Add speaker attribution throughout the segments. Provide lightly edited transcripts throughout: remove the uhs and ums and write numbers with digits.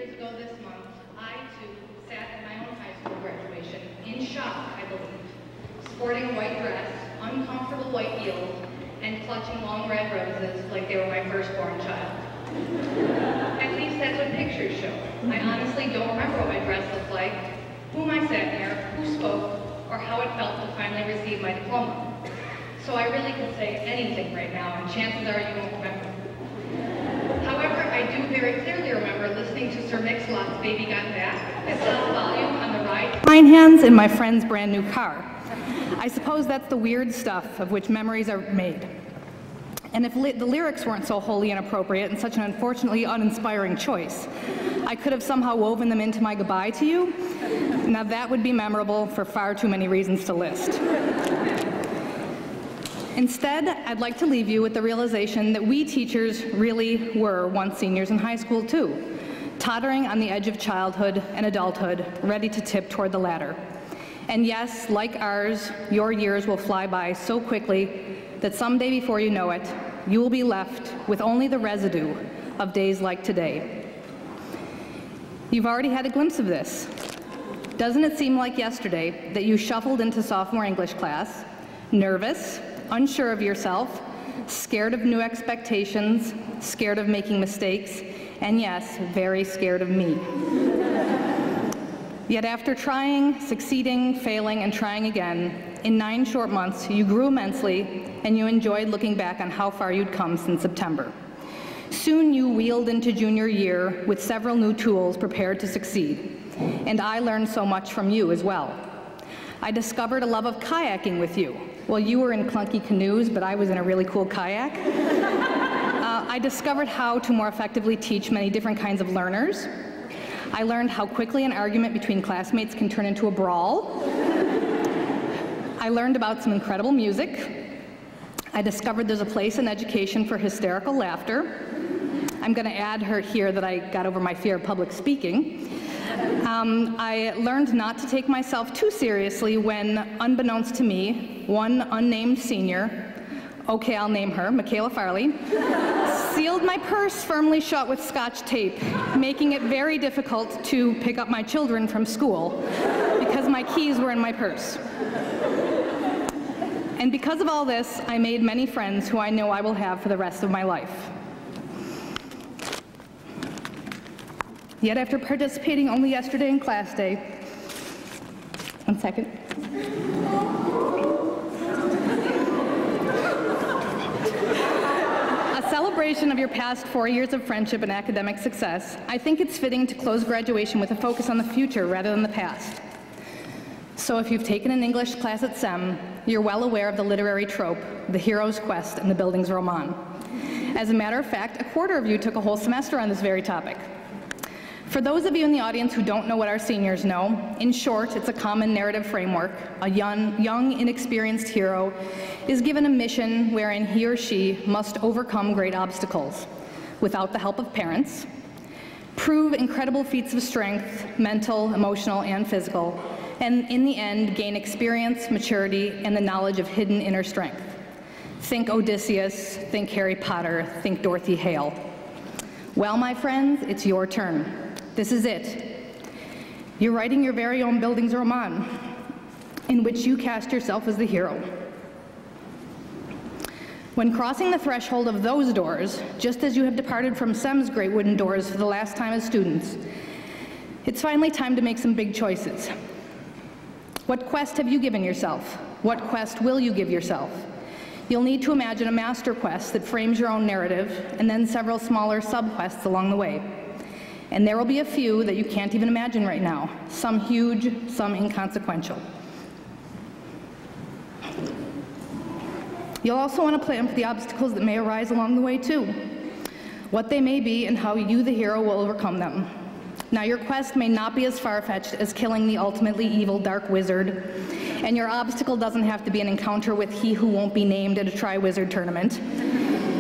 Speaker 1: years ago this month, I too sat at my own high school graduation, in shock, I believe, sporting a white dress, uncomfortable white heels, and clutching long red roses like they were my firstborn child. At least that's what pictures show. I honestly don't remember what my dress looked like, whom I sat near, who spoke, or how it felt to finally receive my diploma. So I really could say anything right now, and chances are you won't remember. However, I do very clearly remember listening to Sir Mix-a-Lot's Baby Got Back at top volume on the ride. Fine hands in my friend's brand new car. I suppose that's the weird stuff of which memories are made. And if the lyrics weren't so wholly inappropriate and such an unfortunately uninspiring choice, I could have somehow woven them into my goodbye to you. Now that would be memorable for far too many reasons to list. Instead, I'd like to leave you with the realization that we teachers really were once seniors in high school too, tottering on the edge of childhood and adulthood, ready to tip toward the ladder. And yes, like ours, your years will fly by so quickly that someday before you know it, you will be left with only the residue of days like today. You've already had a glimpse of this. Doesn't it seem like yesterday that you shuffled into sophomore English class, nervous, unsure of yourself, scared of new expectations, scared of making mistakes, and yes, very scared of me. Yet after trying, succeeding, failing, and trying again, in 9 short months, you grew immensely, and you enjoyed looking back on how far you'd come since September. Soon you wheeled into junior year with several new tools prepared to succeed, and I learned so much from you as well. I discovered a love of kayaking with you. Well, you were in clunky canoes, but I was in a really cool kayak. I discovered how to more effectively teach many different kinds of learners. I learned how quickly an argument between classmates can turn into a brawl. I learned about some incredible music. I discovered there's a place in education for hysterical laughter. I'm going to add here that I got over my fear of public speaking. I learned not to take myself too seriously when, unbeknownst to me, one unnamed senior, okay, I'll name her, Michaela Farley, sealed my purse firmly shut with Scotch tape, making it very difficult to pick up my children from school because my keys were in my purse. And because of all this, I made many friends who I know I will have for the rest of my life. Yet after participating only yesterday in class day, one second. A celebration of your past 4 years of friendship and academic success, I think it's fitting to close graduation with a focus on the future rather than the past. So if you've taken an English class at Sem, you're well aware of the literary trope, the hero's quest and the Bildungsroman. As a matter of fact, a quarter of you took a whole semester on this very topic. For those of you in the audience who don't know what our seniors know, in short, it's a common narrative framework. A young, inexperienced hero is given a mission wherein he or she must overcome great obstacles without the help of parents, prove incredible feats of strength, mental, emotional, and physical, and in the end, gain experience, maturity, and the knowledge of hidden inner strength. Think Odysseus, think Harry Potter, think Dorothy Hale. Well, my friends, it's your turn. This is it. You're writing your very own Bildungsroman, in which you cast yourself as the hero. When crossing the threshold of those doors, just as you have departed from Sem's great wooden doors for the last time as students, it's finally time to make some big choices. What quest have you given yourself? What quest will you give yourself? You'll need to imagine a master quest that frames your own narrative, and then several smaller sub-quests along the way. And there will be a few that you can't even imagine right now, some huge, some inconsequential. You'll also want to plan for the obstacles that may arise along the way too, what they may be and how you, the hero, will overcome them. Now, your quest may not be as far-fetched as killing the ultimately evil dark wizard, and your obstacle doesn't have to be an encounter with he who won't be named at a Tri-Wizard tournament.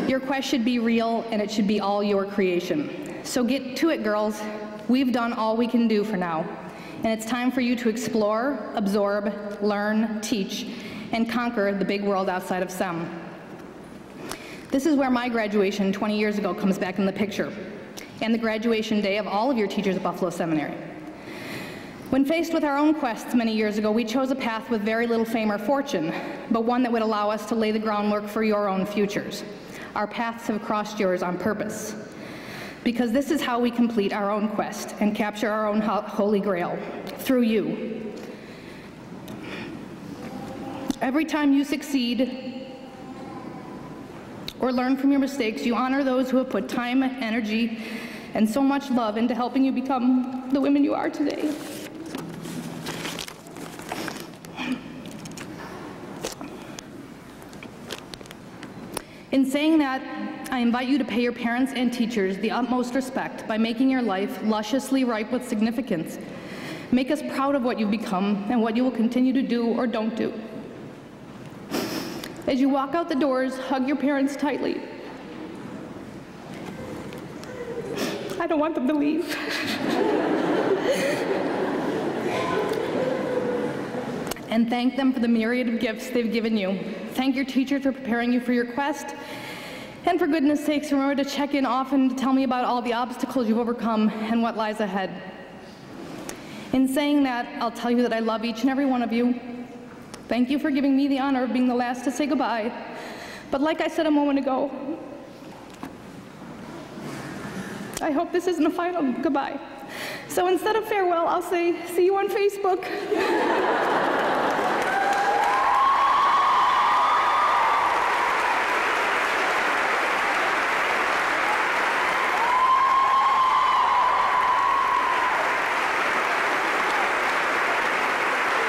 Speaker 1: Your quest should be real, and it should be all your creation. So get to it, girls. We've done all we can do for now, and it's time for you to explore, absorb, learn, teach, and conquer the big world outside of Sem. This is where my graduation 20 years ago comes back in the picture. and the graduation day of all of your teachers at Buffalo Seminary. When faced with our own quests many years ago, we chose a path with very little fame or fortune, but one that would allow us to lay the groundwork for your own futures. Our paths have crossed yours on purpose, because this is how we complete our own quest and capture our own holy grail, through you. Every time you succeed or learn from your mistakes, you honor those who have put time, energy, and so much love into helping you become the women you are today. In saying that, I invite you to pay your parents and teachers the utmost respect by making your life lusciously ripe with significance. Make us proud of what you've become and what you will continue to do or don't do. As you walk out the doors, hug your parents tightly. I don't want them to leave. And thank them for the myriad of gifts they've given you. Thank your teachers for preparing you for your quest. And for goodness sakes, remember to check in often to tell me about all the obstacles you've overcome and what lies ahead. In saying that, I'll tell you that I love each and every one of you. Thank you for giving me the honor of being the last to say goodbye. But like I said a moment ago, I hope this isn't a final goodbye. So instead of farewell, I'll say, see you on Facebook.